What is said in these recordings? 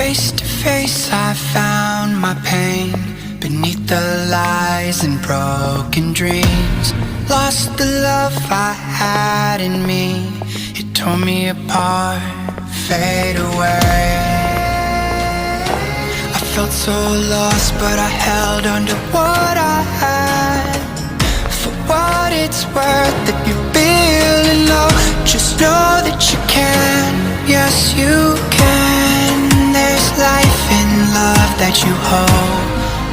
Face to face I found my pain beneath the lies and broken dreams. Lost the love I had in me, it tore me apart, fade away. I felt so lost, but I held on to what I had. For what it's worth, if you're feeling low, just know that you can, yes you can. There's life in love that you hold.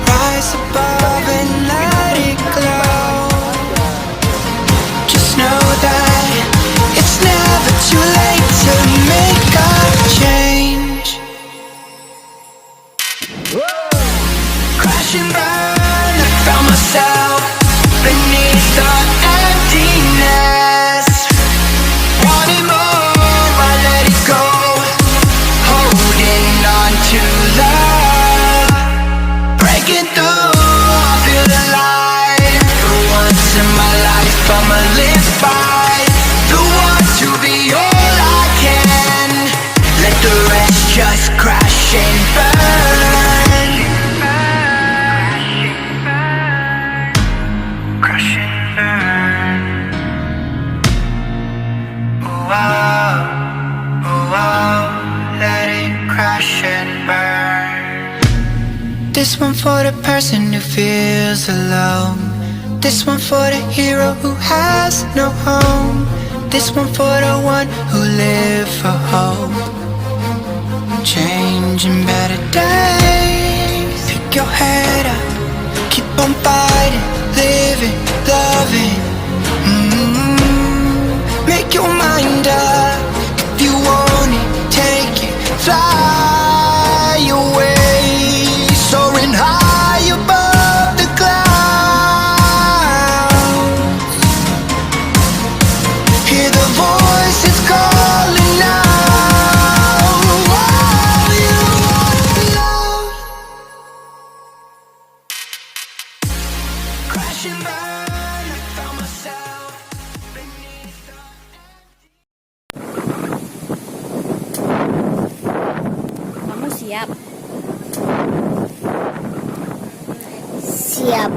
Rise above and let it glow. Just know that it's never too late to make a change. Crash and burn, I found myself beneath the emptiness. Wanting more, I let it go. Holding on to love, breaking through, I feel alive. For once in my life I'ma live by the want to be all I can. Let the rest just crash and burn. Crash and burn. Oh, oh, oh, oh, let it crash and burn. This one for the person who feels alone. This one for the hero who has no home. This one for the one who lived for hope. Changing better days. Pick your head up, keep on fighting, living, loving. Make your mind up. If you want it, take it, fly away, soaring high above the clouds. Hear the voices calling out. Oh, you want love. Crash and burn, I found myself beneath the Kamu siap? Siap.